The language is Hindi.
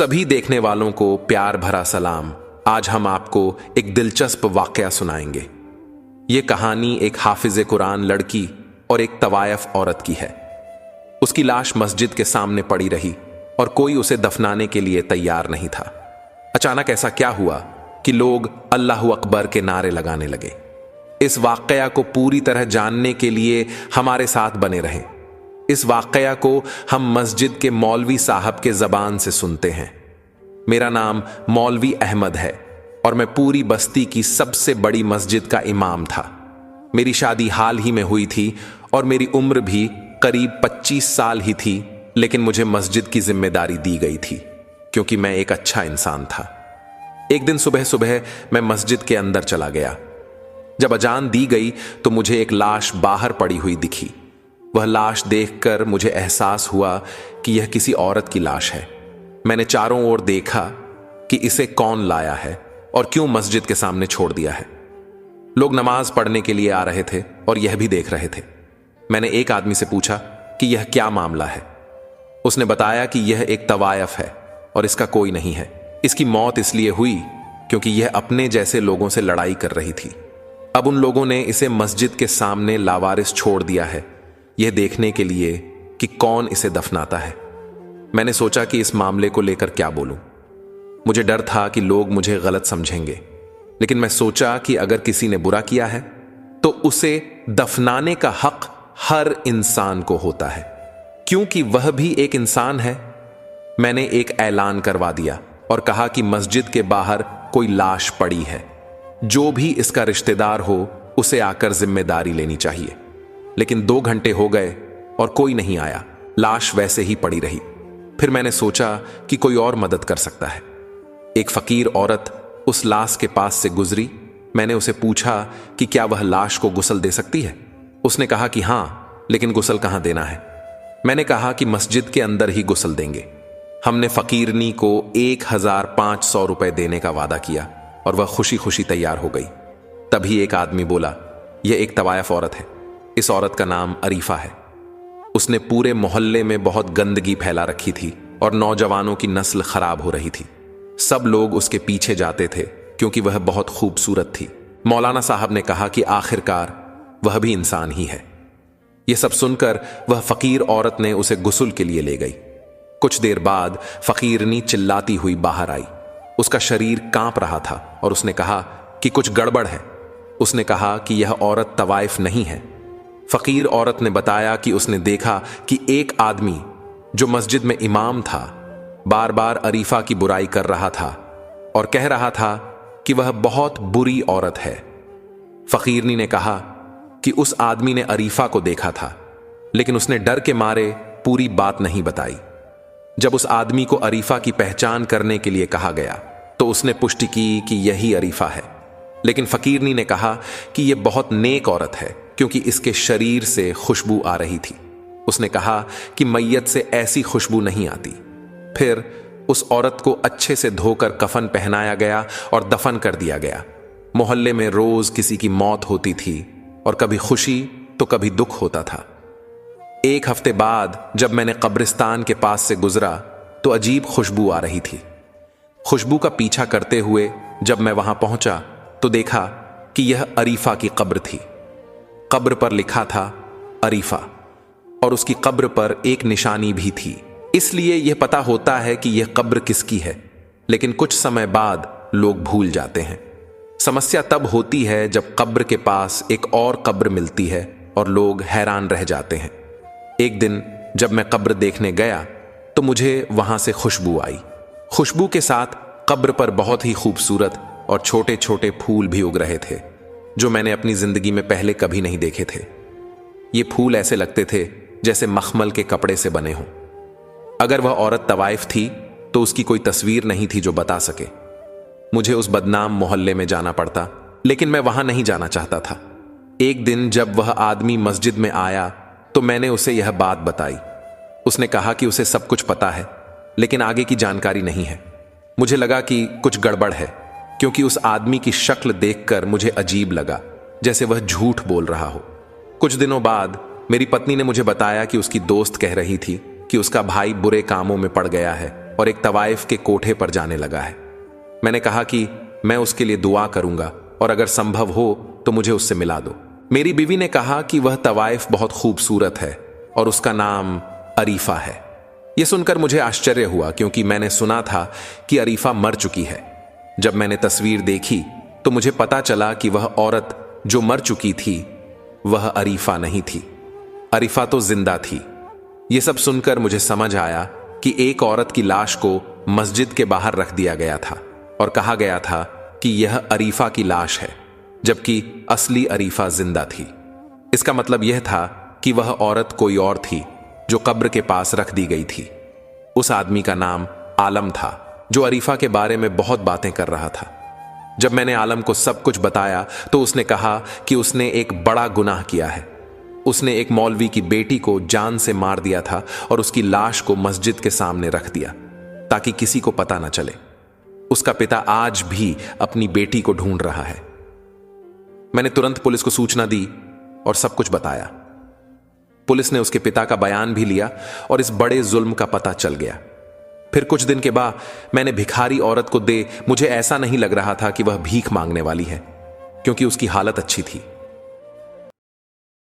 सभी देखने वालों को प्यार भरा सलाम। आज हम आपको एक दिलचस्प वाकया सुनाएंगे। ये कहानी एक हाफिज़े कुरान लड़की और एक तवायफ औरत की है। उसकी लाश मस्जिद के सामने पड़ी रही और कोई उसे दफनाने के लिए तैयार नहीं था। अचानक ऐसा क्या हुआ कि लोग अल्लाहु अकबर के नारे लगाने लगे। इस वाकया को पूरी तरह जानने के लिए हमारे साथ बने रहें। इस वाकया को हम मस्जिद के मौलवी साहब के जबान से सुनते हैं। मेरा नाम मौलवी अहमद है और मैं पूरी बस्ती की सबसे बड़ी मस्जिद का इमाम था। मेरी शादी हाल ही में हुई थी और मेरी उम्र भी करीब 25 साल ही थी, लेकिन मुझे मस्जिद की जिम्मेदारी दी गई थी क्योंकि मैं एक अच्छा इंसान था। एक दिन सुबह सुबह मैं मस्जिद के अंदर चला गया। जब अजान दी गई तो मुझे एक लाश बाहर पड़ी हुई दिखी। वह लाश देखकर मुझे एहसास हुआ कि यह किसी औरत की लाश है। मैंने चारों ओर देखा कि इसे कौन लाया है और क्यों मस्जिद के सामने छोड़ दिया है। लोग नमाज पढ़ने के लिए आ रहे थे और यह भी देख रहे थे। मैंने एक आदमी से पूछा कि यह क्या मामला है। उसने बताया कि यह एक तवायफ है और इसका कोई नहीं है। इसकी मौत इसलिए हुई क्योंकि यह अपने जैसे लोगों से लड़ाई कर रही थी। अब उन लोगों ने इसे मस्जिद के सामने लावारिस छोड़ दिया है, यह देखने के लिए कि कौन इसे दफनाता है। मैंने सोचा कि इस मामले को लेकर क्या बोलूं। मुझे डर था कि लोग मुझे गलत समझेंगे, लेकिन मैं सोचा कि अगर किसी ने बुरा किया है तो उसे दफनाने का हक हर इंसान को होता है, क्योंकि वह भी एक इंसान है। मैंने एक ऐलान करवा दिया और कहा कि मस्जिद के बाहर कोई लाश पड़ी है, जो भी इसका रिश्तेदार हो उसे आकर जिम्मेदारी लेनी चाहिए। लेकिन 2 घंटे हो गए और कोई नहीं आया। लाश वैसे ही पड़ी रही। फिर मैंने सोचा कि कोई और मदद कर सकता है। एक फकीर औरत उस लाश के पास से गुजरी। मैंने उसे पूछा कि क्या वह लाश को गुस्ल दे सकती है। उसने कहा कि हां, लेकिन गुस्ल कहां देना है। मैंने कहा कि मस्जिद के अंदर ही गुस्ल देंगे। हमने फकीरनी को 1500 रुपए देने का वादा किया और वह खुशी खुशी तैयार हो गई। तभी एक आदमी बोला, यह एक तवायफ औरत है। इस औरत का नाम अरीफा है। उसने पूरे मोहल्ले में बहुत गंदगी फैला रखी थी और नौजवानों की नस्ल खराब हो रही थी। सब लोग उसके पीछे जाते थे क्योंकि वह बहुत खूबसूरत थी। मौलाना साहब ने कहा कि आखिरकार वह भी इंसान ही है। यह सब सुनकर वह फकीर औरत ने उसे गुस्ल के लिए ले गई। कुछ देर बाद फकीरनी चिल्लाती हुई बाहर आई। उसका शरीर कांप रहा था और उसने कहा कि कुछ गड़बड़ है। उसने कहा कि यह औरत तवाइफ नहीं है। फकीर औरत ने बताया कि उसने देखा कि एक आदमी जो मस्जिद में इमाम था बार बार अरीफा की बुराई कर रहा था और कह रहा था कि वह बहुत बुरी औरत है। फकीरनी ने कहा कि उस आदमी ने अरीफा को देखा था, लेकिन उसने डर के मारे पूरी बात नहीं बताई। जब उस आदमी को अरीफा की पहचान करने के लिए कहा गया तो उसने पुष्टि की कि यही अरीफा है। लेकिन फकीरनी ने कहा कि यह बहुत नेक औरत है क्योंकि इसके शरीर से खुशबू आ रही थी। उसने कहा कि मैयत से ऐसी खुशबू नहीं आती। फिर उस औरत को अच्छे से धोकर कफन पहनाया गया और दफन कर दिया गया। मोहल्ले में रोज किसी की मौत होती थी और कभी खुशी तो कभी दुख होता था। 1 हफ्ते बाद जब मैंने कब्रिस्तान के पास से गुजरा तो अजीब खुशबू आ रही थी। खुशबू का पीछा करते हुए जब मैं वहां पहुंचा तो देखा कि यह अरीफा की कब्र थी। कब्र पर लिखा था अरीफा और उसकी कब्र पर एक निशानी भी थी। इसलिए यह पता होता है कि यह कब्र किसकी है, लेकिन कुछ समय बाद लोग भूल जाते हैं। समस्या तब होती है जब कब्र के पास एक और कब्र मिलती है और लोग हैरान रह जाते हैं। एक दिन जब मैं कब्र देखने गया तो मुझे वहां से खुशबू आई। खुशबू के साथ कब्र पर बहुत ही खूबसूरत और छोटे छोटे फूल भी उग रहे थे, जो मैंने अपनी जिंदगी में पहले कभी नहीं देखे थे। ये फूल ऐसे लगते थे जैसे मखमल के कपड़े से बने हों। अगर वह औरत तवाइफ थी तो उसकी कोई तस्वीर नहीं थी जो बता सके। मुझे उस बदनाम मोहल्ले में जाना पड़ता, लेकिन मैं वहां नहीं जाना चाहता था। एक दिन जब वह आदमी मस्जिद में आया तो मैंने उसे यह बात बताई। उसने कहा कि उसे सब कुछ पता है, लेकिन आगे की जानकारी नहीं है। मुझे लगा कि कुछ गड़बड़ है, क्योंकि उस आदमी की शक्ल देखकर मुझे अजीब लगा, जैसे वह झूठ बोल रहा हो। कुछ दिनों बाद मेरी पत्नी ने मुझे बताया कि उसकी दोस्त कह रही थी कि उसका भाई बुरे कामों में पड़ गया है और एक तवाइफ के कोठे पर जाने लगा है। मैंने कहा कि मैं उसके लिए दुआ करूंगा और अगर संभव हो तो मुझे उससे मिला दो। मेरी बीवी ने कहा कि वह तवाइफ बहुत खूबसूरत है और उसका नाम अरीफा है। यह सुनकर मुझे आश्चर्य हुआ, क्योंकि मैंने सुना था कि अरीफा मर चुकी है। जब मैंने तस्वीर देखी तो मुझे पता चला कि वह औरत जो मर चुकी थी वह अरीफा नहीं थी, अरीफा तो जिंदा थी। यह सब सुनकर मुझे समझ आया कि एक औरत की लाश को मस्जिद के बाहर रख दिया गया था और कहा गया था कि यह अरीफा की लाश है, जबकि असली अरीफा जिंदा थी। इसका मतलब यह था कि वह औरत कोई और थी जो कब्र के पास रख दी गई थी। उस आदमी का नाम आलम था, जो अरीफा के बारे में बहुत बातें कर रहा था। जब मैंने आलम को सब कुछ बताया तो उसने कहा कि उसने एक बड़ा गुनाह किया है। उसने एक मौलवी की बेटी को जान से मार दिया था और उसकी लाश को मस्जिद के सामने रख दिया ताकि किसी को पता न चले। उसका पिता आज भी अपनी बेटी को ढूंढ रहा है। मैंने तुरंत पुलिस को सूचना दी और सब कुछ बताया। पुलिस ने उसके पिता का बयान भी लिया और इस बड़े जुल्म का पता चल गया। फिर कुछ दिन के बाद मैंने भिखारी औरत को दे, मुझे ऐसा नहीं लग रहा था कि वह भीख मांगने वाली है, क्योंकि उसकी हालत अच्छी थी।